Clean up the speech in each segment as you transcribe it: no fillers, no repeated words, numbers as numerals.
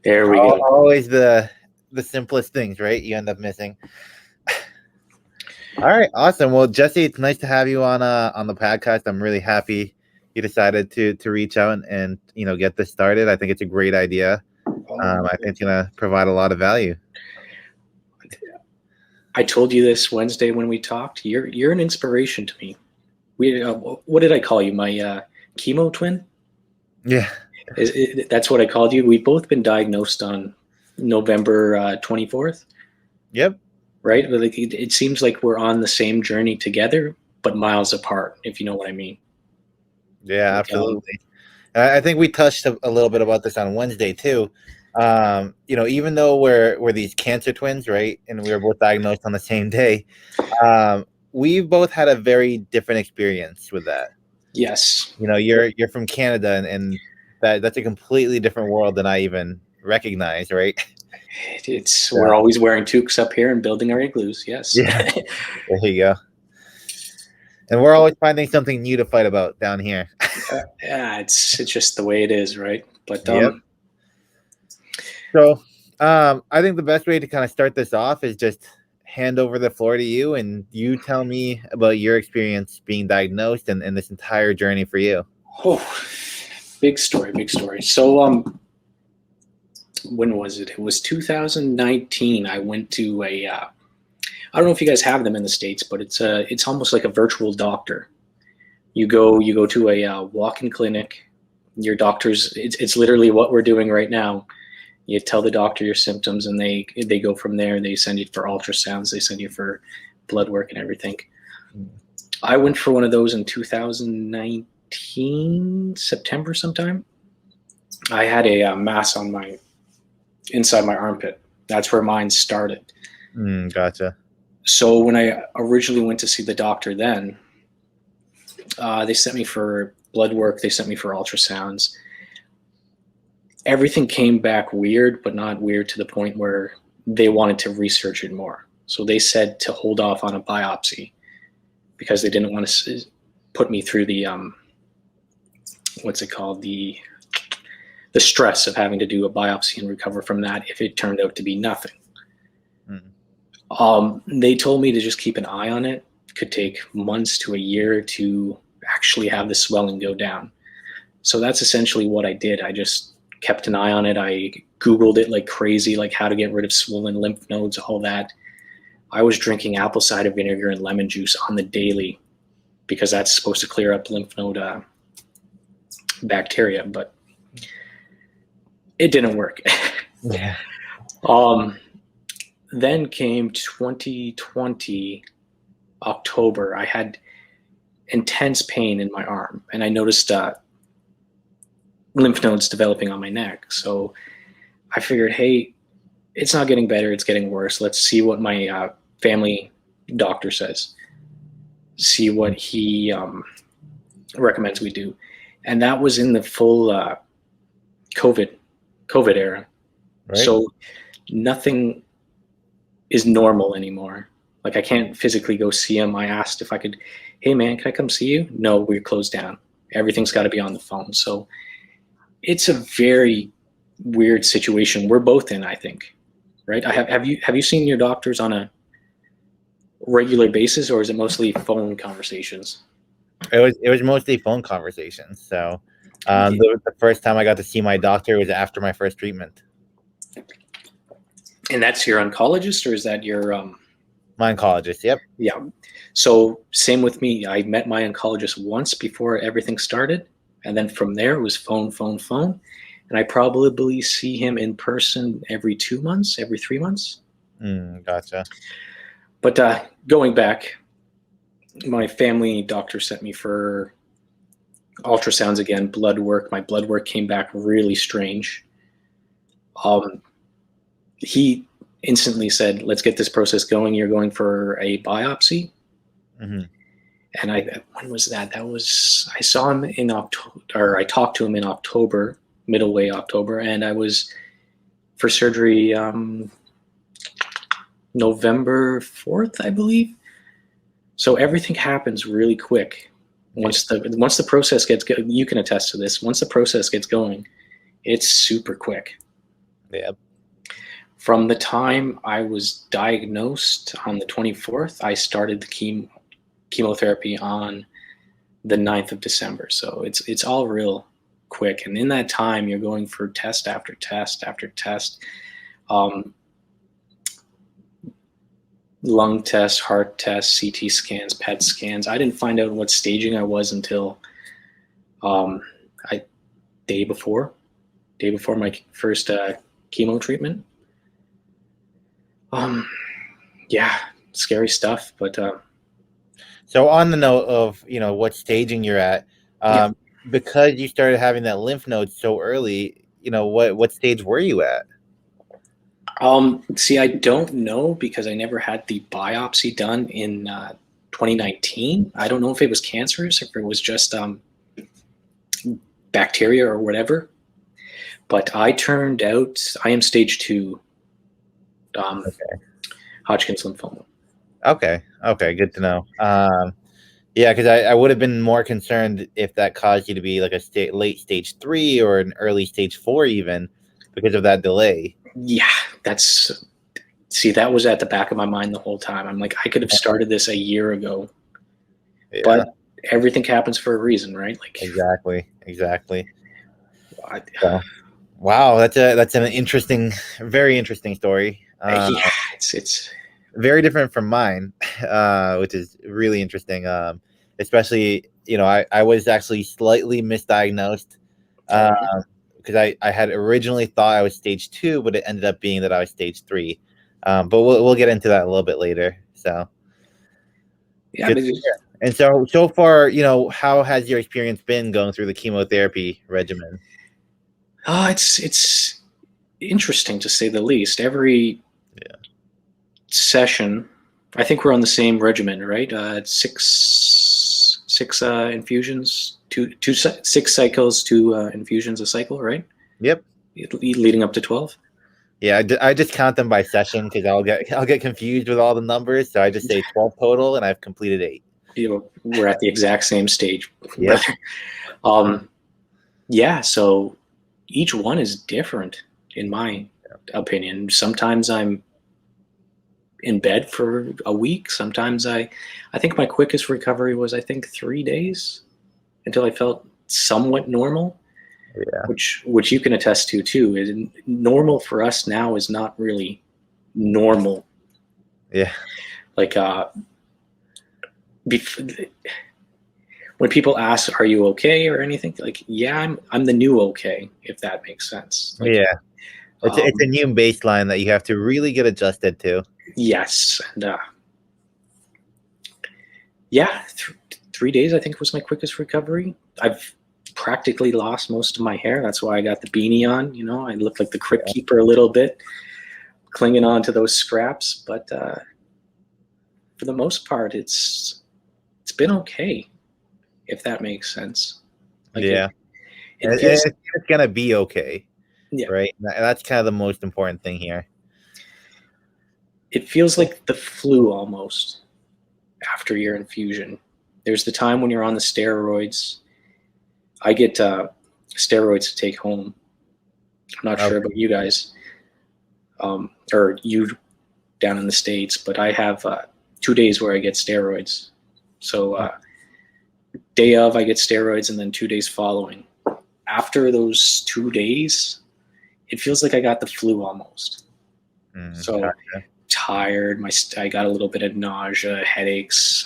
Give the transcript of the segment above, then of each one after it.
There we go. Always the simplest things, right? You end up missing. All right, awesome. Well, Jessie, it's nice to have you on the podcast. I'm really happy you decided to reach out and get this started. I think it's a great idea. I think it's gonna provide a lot of value. I told you this Wednesday when we talked. You're an inspiration to me. What did I call you? My chemo twin? Yeah. That's what I called you. We've both been diagnosed on November 24th. Yep. Right? Like it seems like we're on the same journey together, but miles apart, if you know what I mean. Yeah, absolutely. I think we touched a little bit about this on Wednesday too. Even though we're these cancer twins, right, and we were both diagnosed on the same day, we've both had a very different experience with that. Yes. You're from Canada, and that's a completely different world than I even recognize, right? We're always wearing toques up here and building our igloos. Yes. Yeah. There you go. And we're always finding something new to fight about down here. Yeah, it's just the way it is, right? But yep. So I think the best way to kind of start this off is just hand over the floor to you, and you tell me about your experience being diagnosed and this entire journey for you. Oh, big story. So when was it? It was 2019. I went to I don't know if you guys have them in the States, but it's almost like a virtual doctor. You go to a walk-in clinic. Your doctors, it's literally what we're doing right now. You tell the doctor your symptoms, and they go from there. They send you for ultrasounds. They send you for blood work and everything. I went for one of those in 2019, September sometime. I had a mass on inside my armpit. That's where mine started. Gotcha. So when I originally went to see the doctor then, they sent me for blood work. They sent me for ultrasounds. Everything came back weird, but not weird to the point where they wanted to research it more. So they said to hold off on a biopsy because they didn't want to put me through the, what's it called? The stress of having to do a biopsy and recover from that if it turned out to be nothing. They told me to just keep an eye on it. It could take months to a year to actually have the swelling go down. So that's essentially what I did. I just kept an eye on it. I Googled it like crazy, like how to get rid of swollen lymph nodes, all that. I was drinking apple cider vinegar and lemon juice on the daily because that's supposed to clear up lymph node bacteria, but it didn't work. Yeah. Then came 2020, October. I had intense pain in my arm, and I noticed lymph nodes developing on my neck. So I figured, hey, it's not getting better, it's getting worse. Let's see what my family doctor says. See what he recommends we do. And that was in the full COVID era. Right. So nothing is normal anymore. Like I can't physically go see him. I asked if I could, hey man, can I come see you? No, we're closed down. Everything's got to be on the phone. So it's a very weird situation we're both in, I think. Right? Have you seen your doctors on a regular basis, or is it mostly phone conversations? It was mostly phone conversations. So the first time I got to see my doctor was after my first treatment. And that's your oncologist, or is that your my oncologist? Yep. Yeah. So same with me. I met my oncologist once before everything started, and then from there it was phone. And I probably see him in person every 2 months, every 3 months. Gotcha. But going back, my family doctor sent me for ultrasounds again, blood work. My blood work came back really strange. He instantly said, let's get this process going. You're going for a biopsy. Mm-hmm. And when was that? I saw him in October, or I talked to him in October, middle way October, and I was for surgery November 4th, I believe. So everything happens really quick. Once the process gets going, you can attest to this. Once the process gets going, it's super quick. Yeah. From the time I was diagnosed on the 24th, I started the chemotherapy on the 9th of December. So it's all real quick. And in that time, you're going for test after test after test. Lung tests, heart tests, CT scans, PET scans. I didn't find out what staging I was until day before my first chemo treatment. Yeah, scary stuff. But so on the note of what staging you're at, yeah. because you started having that lymph node so early, what stage were you at? See, I don't know because I never had the biopsy done in 2019. I don't know if it was cancerous, if it was just bacteria or whatever. But I turned out I am stage 2 Hodgkin's lymphoma. Okay, good to know. Yeah, because I would have been more concerned if that caused you to be like a late stage 3 or an early stage 4 even because of that delay. Yeah, that was at the back of my mind the whole time. I'm like, I could have started this a year ago. Yeah. But everything happens for a reason, right? Like exactly. So, wow, that's an interesting, very interesting story. Yeah, it's very different from mine, which is really interesting. Especially, I was actually slightly misdiagnosed because I had originally thought I was stage 2, but it ended up being that I was stage 3. But we'll get into that a little bit later. So yeah. And so far, how has your experience been going through the chemotherapy regimen? It's interesting to say the least. Every session, I think we're on the same regimen, right? Six infusions, 6 cycles, 2 infusions a cycle, right? Yep. Leading up to 12. Yeah, I just count them by session because I'll get confused with all the numbers. So I just say 12 total, and I've completed 8. We're at the exact same stage. Yeah. Yeah. So each one is different, in my opinion. Sometimes I'm in bed for a week. Sometimes I think my quickest recovery was 3 days until I felt somewhat normal. Yeah. Which you can attest to too. Is normal for us now is not really normal. Yeah. Like when people ask, "Are you okay?" or anything, like, yeah, I'm the new okay, if that makes sense. Like, yeah. It's a new baseline that you have to really get adjusted to. Yes, and yeah, 3 days I think was my quickest recovery. I've practically lost most of my hair. That's why I got the beanie on. I look like the crypt keeper a little bit, clinging on to those scraps. But for the most part, it's been okay, if that makes sense. Like yeah, it feels. it's gonna be okay. Yeah, right. That's kind of the most important thing here. It feels like the flu almost after your infusion. There's the time when you're on the steroids. I get steroids to take home. I'm not sure about you guys, or you down in the States, but I have 2 days where I get steroids. So day of, I get steroids, and then 2 days following. After those 2 days, it feels like I got the flu almost. So gotcha. Tired. I got a little bit of nausea, headaches.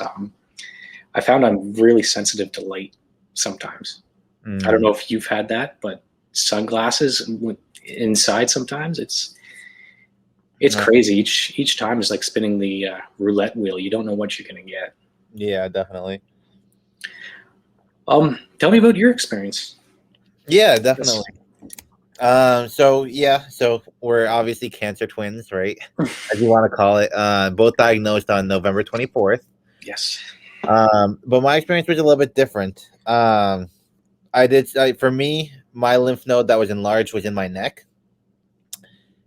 I found I'm really sensitive to light sometimes. I don't know if you've had that, but sunglasses inside sometimes it's crazy. Each time is like spinning the roulette wheel. You don't know what you're gonna get. Yeah, definitely. Tell me about your experience. Yeah, definitely. So we're obviously cancer twins, right? As you want to call it. Both diagnosed on November 24th. Yes. But my experience was a little bit different. For me, my lymph node that was enlarged was in my neck.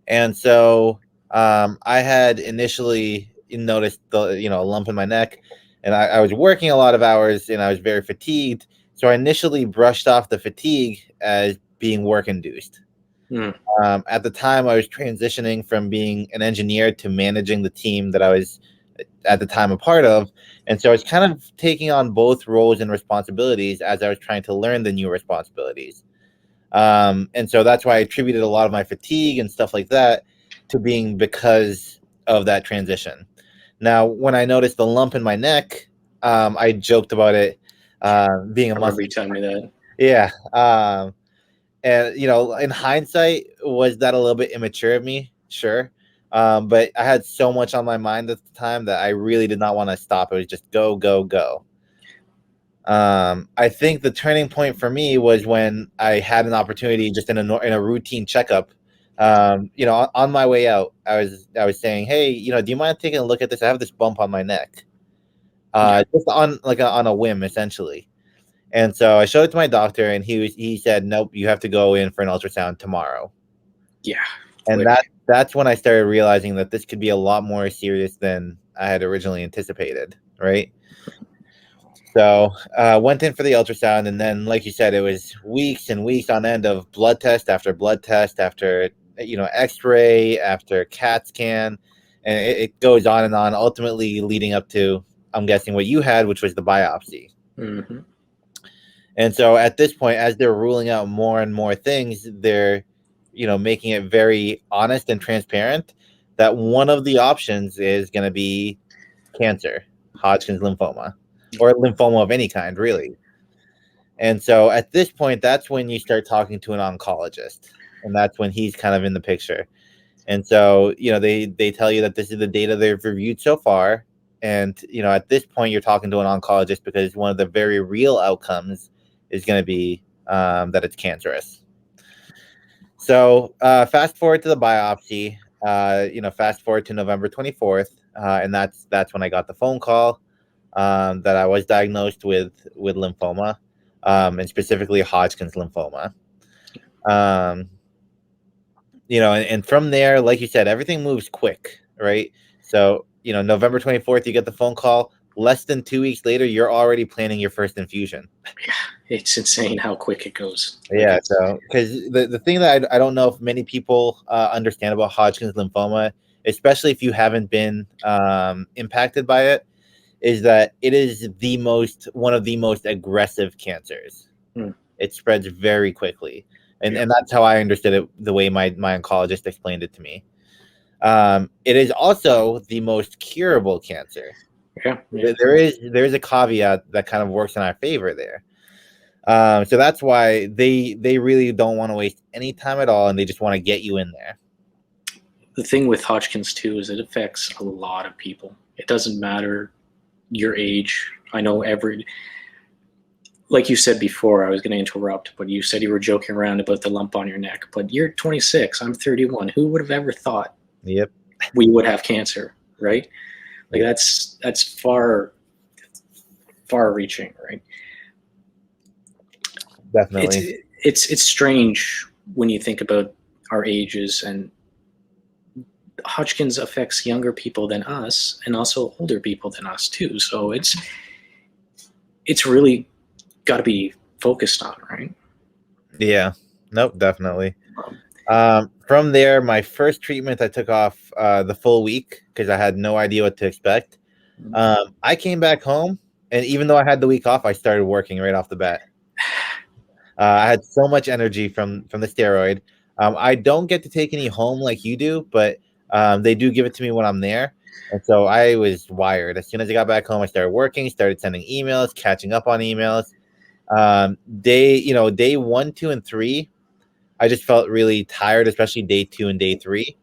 And so I had initially noticed a lump in my neck, and I was working a lot of hours and I was very fatigued. So I initially brushed off the fatigue as being work induced. Mm. At the time, I was transitioning from being an engineer to managing the team that I was at the time a part of. And so I was kind of taking on both roles and responsibilities as I was trying to learn the new responsibilities. And so that's why I attributed a lot of my fatigue and stuff like that to being because of that transition. Now, when I noticed the lump in my neck, I joked about it being a I muscle. remember you telling me that. Yeah. And, in hindsight, was that a little bit immature of me? Sure. But I had so much on my mind at the time that I really did not want to stop. It was just go, go, go. I think the turning point for me was when I had an opportunity just in a routine checkup. On my way out, I was saying, hey, do you mind taking a look at this? I have this bump on my neck, just on on a whim, essentially. And so I showed it to my doctor, and he said, nope, you have to go in for an ultrasound tomorrow. Yeah. And that's when I started realizing that this could be a lot more serious than I had originally anticipated, right? So went in for the ultrasound, and then, like you said, it was weeks and weeks on end of blood test after X-ray after CAT scan, and it goes on and on. Ultimately, leading up to, I'm guessing, what you had, which was the biopsy. Mm-hmm. And so at this point, as they're ruling out more and more things, they're making it very honest and transparent that one of the options is going to be cancer, Hodgkin's lymphoma, or lymphoma of any kind, really. And so at this point, that's when you start talking to an oncologist, and that's when he's kind of in the picture. And so, they tell you that this is the data they've reviewed so far. And, at this point, you're talking to an oncologist because one of the very real outcomes is going to be that it's cancerous. So fast forward to the biopsy, fast forward to November 24th. And that's when I got the phone call that I was diagnosed with lymphoma, and specifically Hodgkin's lymphoma. And from there, like you said, everything moves quick, right? So, November 24th, you get the phone call. Less than 2 weeks later, you're already planning your first infusion. Yeah, it's insane how quick it goes. Yeah, so because the thing that I don't know if many people understand about Hodgkin's lymphoma, especially if you haven't been impacted by it, is that it is one of the most aggressive cancers. It spreads very quickly. And that's how I understood it, the way my oncologist explained it to me. It is also the most curable cancer. Yeah. There is a caveat that kind of works in our favor there. So that's why they really don't want to waste any time at all, and they just want to get you in there. The thing with Hodgkin's too is it affects a lot of people. It doesn't matter your age. I know like you said before, I was going to interrupt, but you said you were joking around about the lump on your neck. But you're 26, I'm 31. Who would have ever thought Yep. we would have cancer, right? Like that's far reaching, right? Definitely. It's strange when you think about our ages, and Hodgkin's affects younger people than us and also older people than us too. So it's really got to be focused on, right? Yeah. Nope, definitely. From there, my first treatment, I took off the full week because I had no idea what to expect. I came back home, and even though I had the week off, I started working right off the bat. I had so much energy from the steroid. I don't get to take any home like you do, but they do give it to me when I'm there. And so I was wired. As soon as I got back home, I started working, started sending emails, catching up on emails. Day 1, 2, and 3, I just felt really tired, especially day 2 and day 3.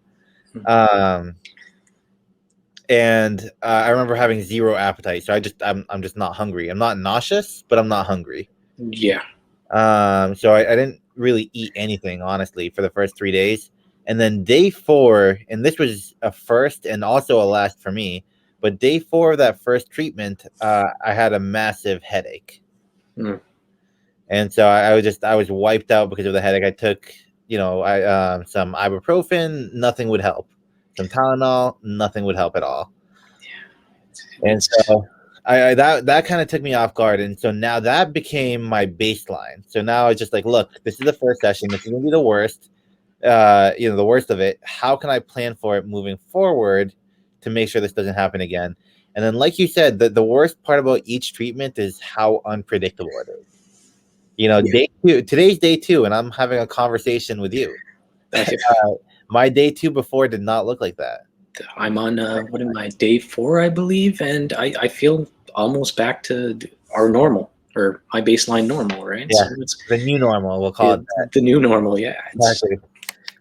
And I remember having zero appetite. So I'm just not hungry. I'm not nauseous, but I'm not hungry. Yeah. So I didn't really eat anything, honestly, for the first 3 days. And then day 4, and this was a first and also a last for me, but day 4 of that first treatment, I had a massive headache. And so I was wiped out because of the headache. I took, some ibuprofen, nothing would help. Some Tylenol, nothing would help at all. Yeah. And so that kind of took me off guard. And so now that became my baseline. So now it's just like, look, this is the first session. This is going to be the worst. the worst of it, how can I plan for it moving forward to make sure this doesn't happen again? And then, like you said, the worst part about each treatment is how unpredictable it is. Yeah. Day two, today's day two, and I'm having a conversation with you. My day two before did not look like that. I'm on what am I, day 4, I believe, and I feel almost back to our normal, or my baseline normal, right? Yeah, So it's the new normal, we'll call it that. the new normal. Yeah, Exactly.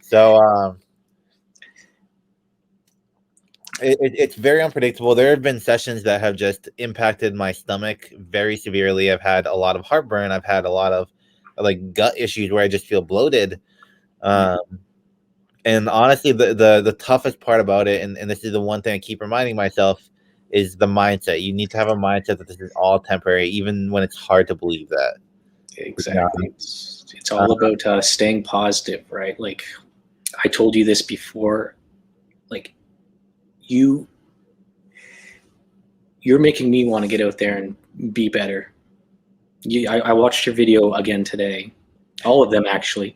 So it's very unpredictable. There have been sessions that have just impacted my stomach very severely. I've had a lot of heartburn. I've had a lot of like gut issues where I just feel bloated. Um, and honestly, the toughest part about it, and this is the one thing I keep reminding myself, is the mindset. You need to have a mindset that this is all temporary, even when it's hard to believe that. exactly. It's all about staying positive, right? Like I told you this before. Like you're making me want to get out there and be better. I watched your video again today, all of them actually.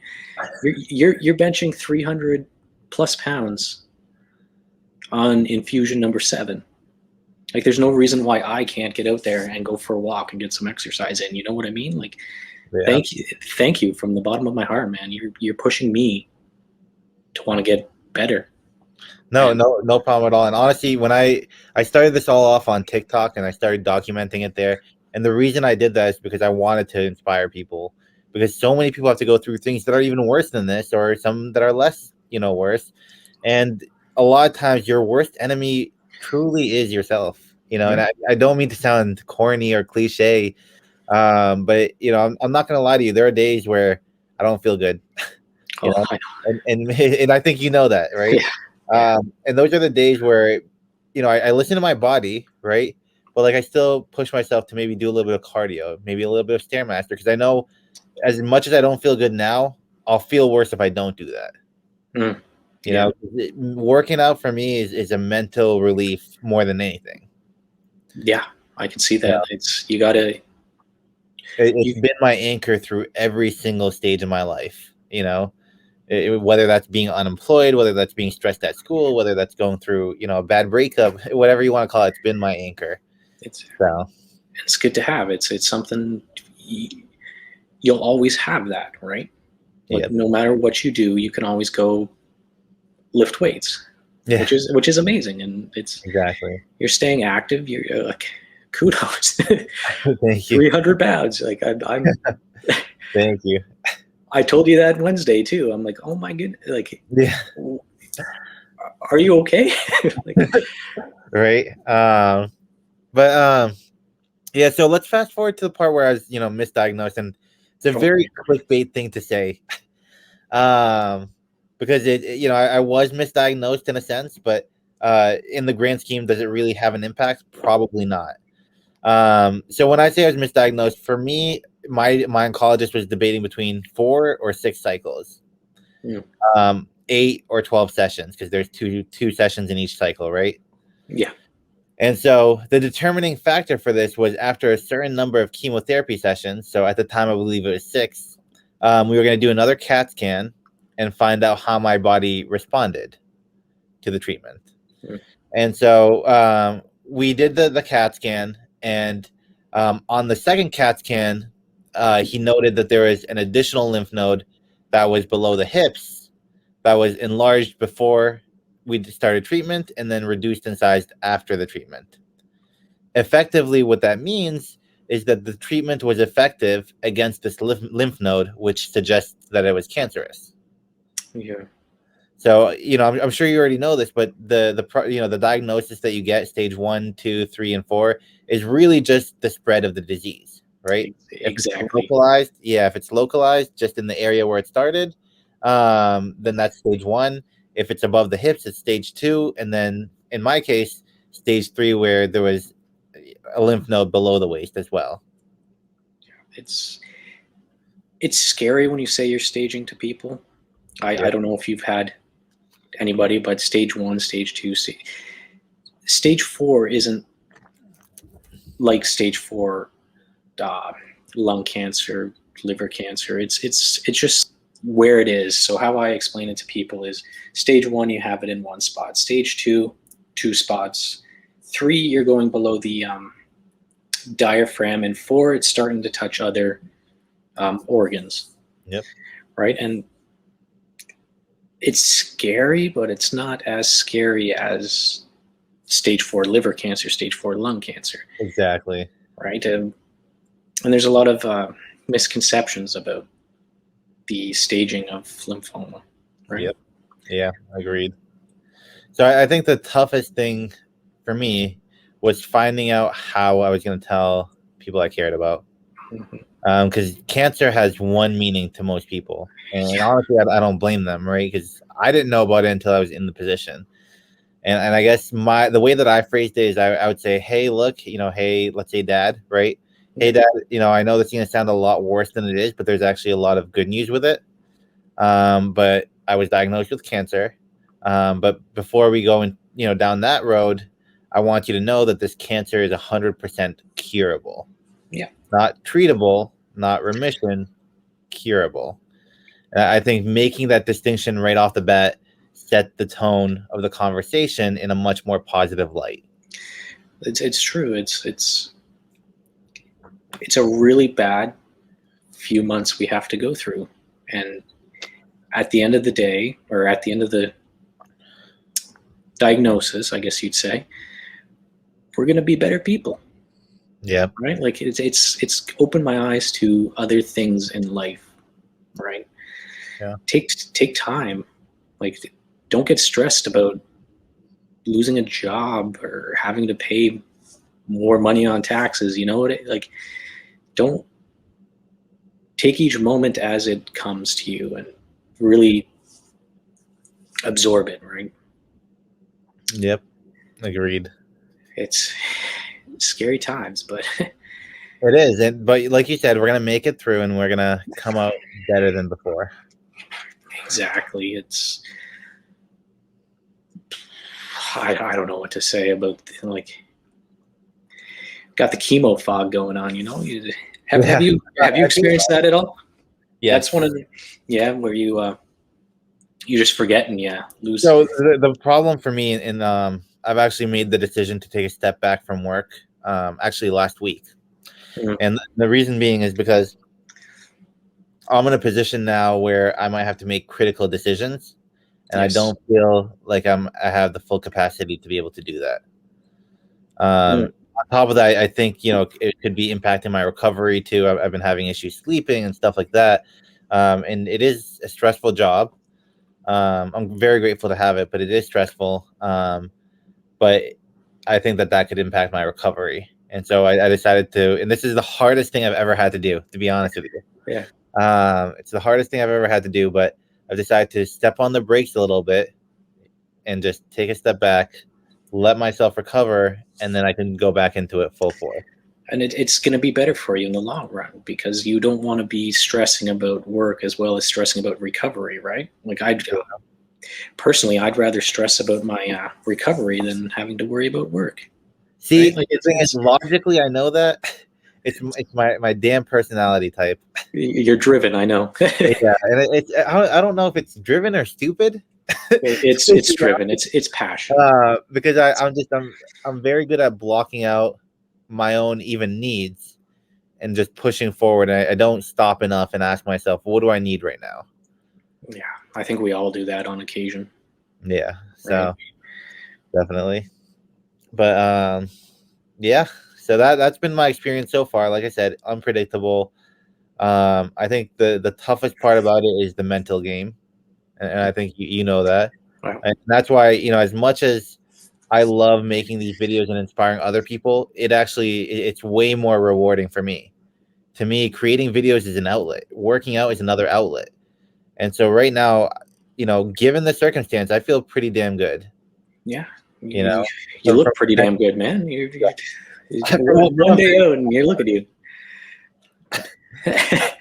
You're benching 300 plus pounds on infusion number 7. Like there's no reason why I can't get out there and go for a walk and get some exercise in. You know what I mean? Like Yeah. thank you from the bottom of my heart, man. You're pushing me to want to get better. No problem at all. And honestly, when I started this all off on TikTok and I started documenting it there, and the reason I did that is because I wanted to inspire people, because so many people have to go through things that are even worse than this, or some that are less, worse. And a lot of times your worst enemy truly is yourself, and I don't mean to sound corny or cliche, but I'm not gonna lie to you. There are days where I don't feel good. you Oh, know, I and I think you know that, right? Yeah. Yeah. And those are the days where, I listen to my body, right? But like I still push myself to maybe do a little bit of cardio, maybe a little bit of Stairmaster, because I know as much as I don't feel good now, I'll feel worse if I don't do that. Yeah. Working out for me is a mental relief more than anything. Yeah, I can see that. It's you gotta. It's been my anchor through every single stage of my life. Whether that's being unemployed, whether that's being stressed at school, whether that's going through, a bad breakup, whatever you want to call it, it's been my anchor. It's good to have. It's something you'll always have that, right? Like no matter what you do, you can always go lift weights, which is amazing, and it's exactly. You're staying active. You're like, kudos. Thank you. 300 pounds. Like I'm. Thank you. I told you that Wednesday too. I'm like, oh my goodness. Like, yeah. Are you okay? Like, right. Yeah. So let's fast forward to the part where I was, misdiagnosed, and it's a very clickbait thing to say. Because I was misdiagnosed in a sense, but in the grand scheme, does it really have an impact? Probably not. So when I say I was misdiagnosed, for me, my oncologist was debating between 4 or 6 cycles, 8 or 12 sessions, because there's two sessions in each cycle, right? Yeah. And so the determining factor for this was after a certain number of chemotherapy sessions. So at the time, I believe it was 6. We were going to do another CAT scan and find out how my body responded to the treatment. And so we did the CAT scan, and on the second CAT scan, he noted that there was an additional lymph node that was below the hips that was enlarged before we started treatment and then reduced in size after the treatment. Effectively, what that means is that the treatment was effective against this lymph node, which suggests that it was cancerous. Yeah. So, I'm sure you already know this, but the diagnosis that you get, stage 1, 2, 3, and 4, is really just the spread of the disease, right? Exactly. If it's localized just in the area where it started, then that's stage 1. If it's above the hips, it's stage 2, and then in my case, stage 3, where there was a lymph node below the waist as well. It's scary when you say you're staging to people. I don't know if you've had anybody, but stage 1, stage 2, stage 4 isn't like stage 4 lung cancer, liver cancer. It's just where it is. So how I explain it to people is stage 1, you have it in one spot. Stage 2, 2 spots. 3, you're going below the diaphragm, and 4, it's starting to touch other organs. Yep. Right. And it's scary, but it's not as scary as stage 4 liver cancer, stage 4 lung cancer. Exactly. Right. And there's a lot of misconceptions about the staging of lymphoma. Right. Yep. Yeah, agreed. So I think the toughest thing for me was finding out how I was going to tell people I cared about. Because cancer has one meaning to most people. And honestly, I don't blame them, right? Because I didn't know about it until I was in the position. And I guess the way that I phrased it is I would say, hey, look, hey, let's say dad, right? Hey, dad, I know this is going to sound a lot worse than it is, but there's actually a lot of good news with it. But I was diagnosed with cancer. But before we go down that road, I want you to know that this cancer is 100% curable. Yeah. Not treatable, not remission, curable. And I think making that distinction right off the bat set the tone of the conversation in a much more positive light. It's true. It's a really bad few months we have to go through. And at the end of the day, or at the end of the diagnosis, I guess you'd say, we're going to be better people. Yeah. Right. Like it's opened my eyes to other things in life. Right. Yeah. Take time. Like, don't get stressed about losing a job or having to pay more money on taxes. You know what? Like, don't take each moment as it comes to you and really absorb it. Right. Yep. Agreed. It's scary times, but it is. But like you said, we're going to make it through and we're going to come out better than before. Exactly. I don't know what to say about, like, got the chemo fog going on, have you experienced that at all? Yeah. That's one of the, where you just forget and lose. So the problem for me I've actually made the decision to take a step back from work actually last week. Mm-hmm. And the reason being is because I'm in a position now where I might have to make critical decisions, and yes. I don't feel like I have the full capacity to be able to do that. On top of that, I think it could be impacting my recovery too. I've been having issues sleeping and stuff like that, and it is a stressful job. I'm very grateful to have it, but it is stressful. But I think that could impact my recovery, and so I decided to. And this is the hardest thing I've ever had to do, to be honest with you. Yeah. It's the hardest thing I've ever had to do, but I've decided to step on the brakes a little bit and just take a step back, let myself recover, and then I can go back into it full force. And it's going to be better for you in the long run, because you don't want to be stressing about work as well as stressing about recovery, right? Like, personally, I'd rather stress about my recovery than having to worry about work. See, right? Like, it's logically, I know that. It's my damn personality type. You're driven, I know. Yeah, and I don't know if it's driven or stupid. It's driven. It's passion. Because I'm very good at blocking out my own even needs and just pushing forward. I don't stop enough and ask myself, what do I need right now? Yeah, I think we all do that on occasion. Yeah, so right. Definitely. But yeah. So that's been my experience so far. Like I said, unpredictable. I think the toughest part about it is the mental game, and I think you know that. Wow. And that's why as much as I love making these videos and inspiring other people, it's way more rewarding for me. To me, creating videos is an outlet. Working out is another outlet. And so right now, given the circumstance, I feel pretty damn good. Yeah, you look pretty damn good, man. You're one day out, and you look at you.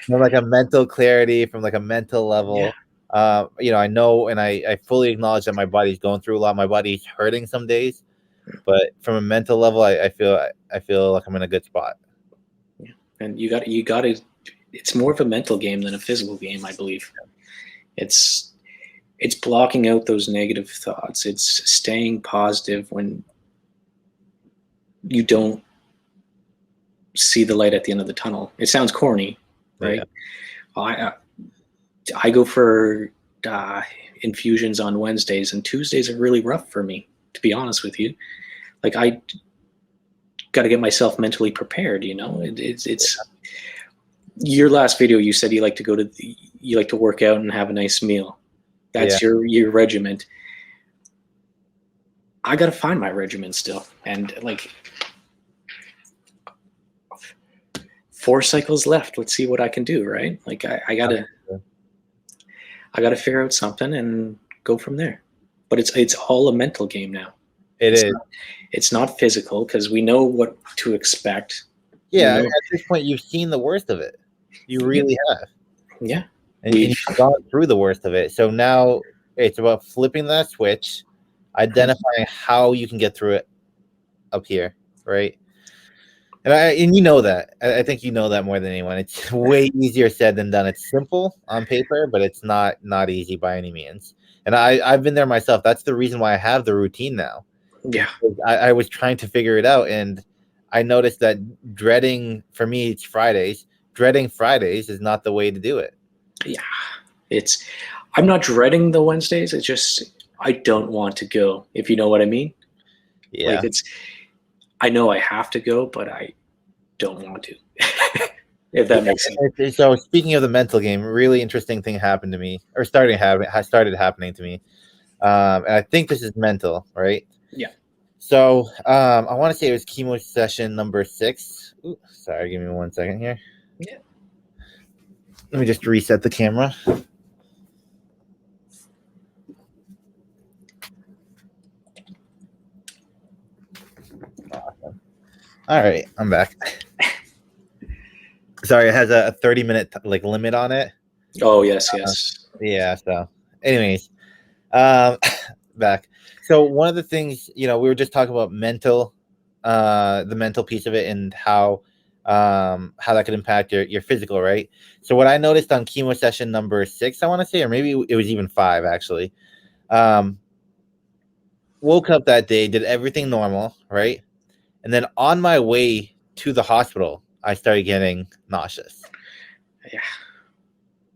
From like a mental clarity, from like a mental level. Yeah. I know, and I fully acknowledge that my body's going through a lot. My body's hurting some days, but from a mental level, I feel like I'm in a good spot. Yeah. And you got to it's more of a mental game than a physical game, I believe. It's blocking out those negative thoughts. It's staying positive when you don't see the light at the end of the tunnel. It sounds corny, right? Yeah. I go for infusions on Wednesdays, and Tuesdays are really rough for me, to be honest with you. Like, I got to get myself mentally prepared. It's your last video. You said you like to work out and have a nice meal. That's your regiment. I got to find my regiment still, and like 4 cycles left. Let's see what I can do. Right? Like I gotta figure out something and go from there. But it's all a mental game now. It's not physical, because we know what to expect. Yeah, at this point, you've seen the worst of it. You really have. Yeah. And you've gone through the worst of it. So now it's about flipping that switch, identifying how you can get through it up here, right? And you know that. I think you know that more than anyone. It's way easier said than done. It's simple on paper, but it's not easy by any means. And I've been there myself. That's the reason why I have the routine now. Yeah. I was trying to figure it out, and I noticed that for me, it's Fridays. Dreading Fridays is not the way to do it. Yeah. I'm not dreading the Wednesdays. It's just, I don't want to go, if you know what I mean. Yeah. Like, I know I have to go, but I don't want to. If that makes sense. So speaking of the mental game, a really interesting thing happened to me, or started happening to me. And I think this is mental, right? Yeah. So I want to say it was chemo session number 6. Ooh, sorry, give me 1 second here. Yeah. Let me just reset the camera. Awesome. All right, I'm back. Sorry, it has a 30-minute limit on it. Oh, yes. Yeah. So, anyways, back. So one of the things, we were just talking about the mental piece of it, and how that could impact your physical, right? So what I noticed on chemo session number 6, I want to say, or maybe it was even 5 actually. Woke up that day, did everything normal, right? And then on my way to the hospital, I started getting nauseous. Yeah.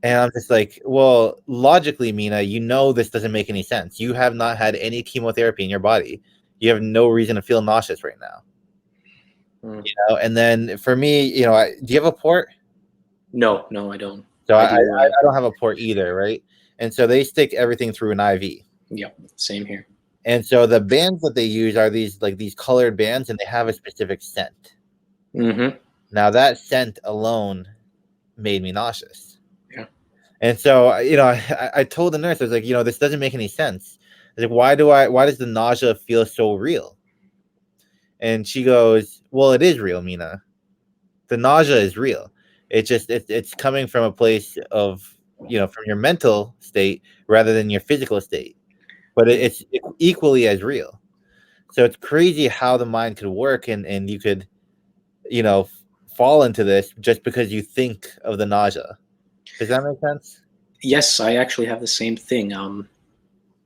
And I'm just like, well, logically, Mina, this doesn't make any sense. You have not had any chemotherapy in your body. You have no reason to feel nauseous right now. And then for me, do you have a port? No, I don't. So I don't have a port either, right? And so they stick everything through an IV. Yep, same here. And so the bands that they use are these colored bands, and they have a specific scent. Mm-hmm. Now that scent alone made me nauseous. Yeah. And so, I told the nurse, I was like, this doesn't make any sense. I was like, why does the nausea feel so real? And she goes, well, it is real, Mina. The nausea is real. It's coming from a place of, from your mental state rather than your physical state. But it's equally as real. So it's crazy how the mind could work, and you could, fall into this just because you think of the nausea. Does that make sense? Yes, I actually have the same thing.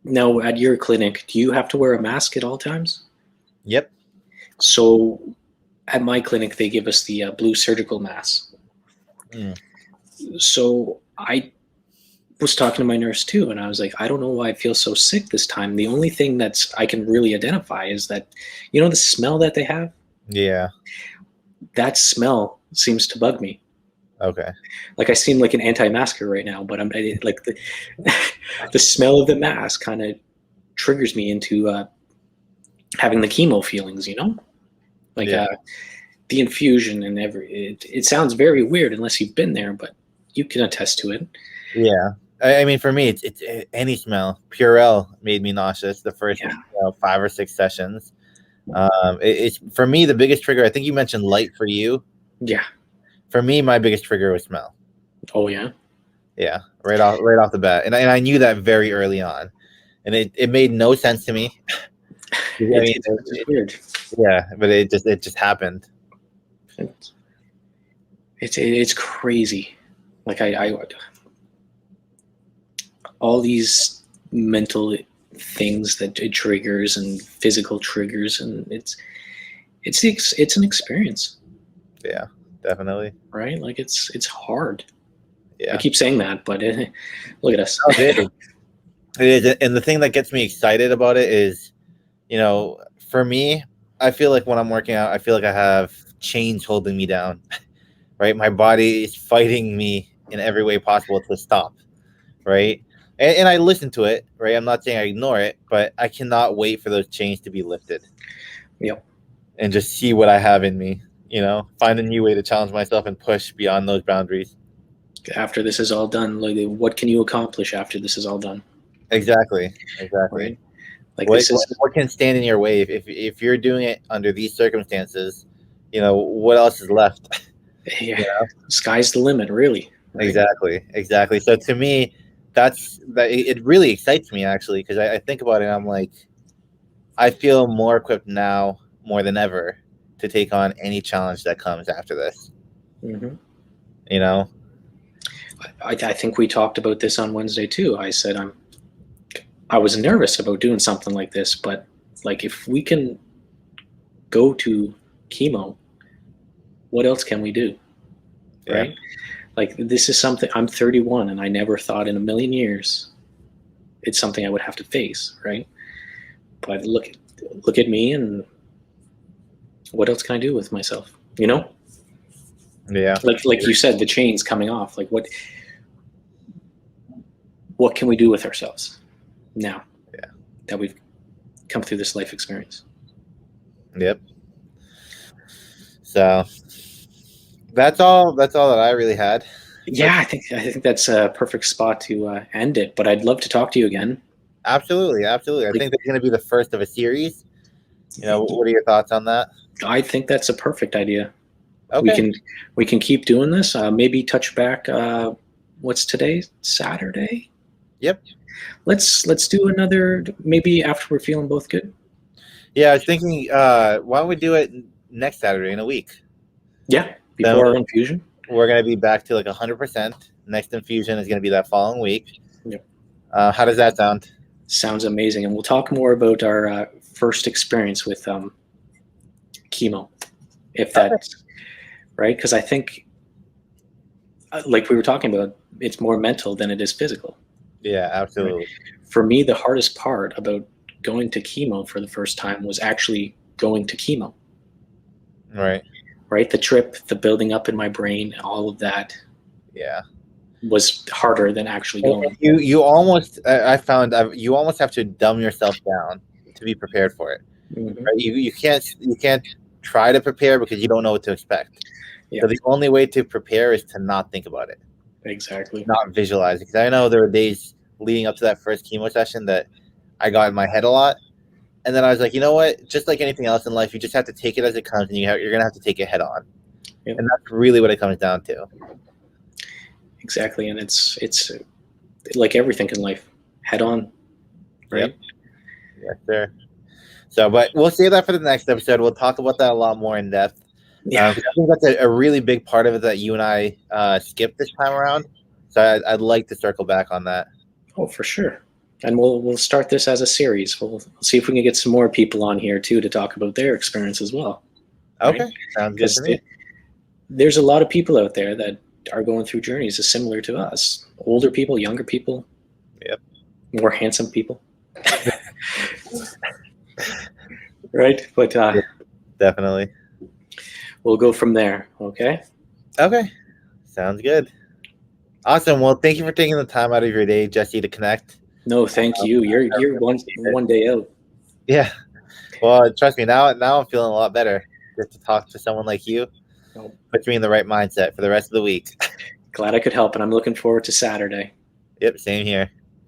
Now, at your clinic, do you have to wear a mask at all times? Yep. So at my clinic, they give us the blue surgical mask. So I was talking to my nurse too, and I was like, I don't know why I feel so sick this time. The only thing I can really identify is that, the smell that they have? Yeah. That smell seems to bug me. Okay. Like, I seem like an anti-masker right now, but I'm like the smell of the mask kind of triggers me into having the chemo feelings, like the infusion and it sounds very weird unless you've been there, but you can attest to it. Yeah. I mean, for me, it's any smell. Purell made me nauseous the first 5 or 6 sessions. It's for me the biggest trigger. I think you mentioned light for you. Yeah. For me, my biggest trigger was smell. Oh yeah. Yeah, right off the bat, and I knew that very early on, and it made no sense to me. It's weird. Yeah, but it just happened. It's crazy. Like I all these mental things that it triggers and physical triggers, and it's an experience. Yeah, definitely. Right? Like it's hard. Yeah. I keep saying that, but look at us. Oh, it is. It is. And the thing that gets me excited about it is, for me, I feel like when I'm working out, I feel like I have chains holding me down, right? My body is fighting me in every way possible to stop, right? And I listen to it, right? I'm not saying I ignore it, but I cannot wait for those chains to be lifted. Yep. And just see what I have in me, find a new way to challenge myself and push beyond those boundaries. After this is all done, like, what can you accomplish after this is all done? Exactly. Right? Like What can stand in your way if you're doing it under these circumstances? What else is left? Yeah, sky's the limit, really. Right? Exactly. So to me, it really excites me, actually, because I think about it and I'm like, I feel more equipped now more than ever to take on any challenge that comes after this. Mm-hmm. I think we talked about this on Wednesday too. I said I was nervous about doing something like this, but like, if we can go to chemo, what else can we do? Yeah. Right? Like, this is something, I'm 31 and I never thought in a million years it's something I would have to face, right? But look at me, and what else can I do with myself? Yeah. Like you said, the chains coming off. Like, what can we do with ourselves now? Yeah. That we've come through this life experience. Yep. So that's all that I really had. Yeah, I think that's a perfect spot to end it. But I'd love to talk to you again. Absolutely. I think that's going to be the first of a series. What are your thoughts on that? I think that's a perfect idea. Okay. We can keep doing this. Maybe touch back. What's today? Saturday. Yep. Let's do another, maybe after we're feeling both good. Yeah, I was thinking, why don't we do it next Saturday in a week? Yeah, before our infusion. We're going to be back to like 100%. Next infusion is going to be that following week. Yep. How does that sound? Sounds amazing. And we'll talk more about our first experience with chemo, if that's right. Because I think, like we were talking about, it's more mental than it is physical. Yeah, absolutely. Right? For me, the hardest part about going to chemo for the first time was actually going to chemo. Right. The trip, the building up in my brain, all of that. Yeah. Was harder than actually going. You almost, I found, you almost have to dumb yourself down to be prepared for it. Mm-hmm. Right? You can't try to prepare because you don't know what to expect. Yeah. So the only way to prepare is to not think about it. Exactly. Not visualize it. Because I know there were days leading up to that first chemo session that I got in my head a lot. And then I was like, you know what? Just like anything else in life, you just have to take it as it comes, and you're going to have to take it head on. Yep. And that's really what it comes down to. Exactly. And it's like everything in life, head on. Right? Yep. Yes, sir. So, but we'll save that for the next episode. We'll talk about that a lot more in depth. Yeah. I think that's a really big part of it that you and I skipped this time around. So I'd like to circle back on that. Oh, for sure. And we'll start this as a series. We'll see if we can get some more people on here too to talk about their experience as well. Okay, right? Sounds good to me. There's a lot of people out there that are going through journeys similar to us. Older people, younger people. Yep. More handsome people. Right? But yeah, definitely. We'll go from there. Okay. Sounds good. Awesome. Well, thank you for taking the time out of your day, Jesse, to connect. No, thank you. You're one day out. Yeah. Well, trust me. Now I'm feeling a lot better. Just to talk to someone like you puts me in the right mindset for the rest of the week. Glad I could help, and I'm looking forward to Saturday. Yep. Same here.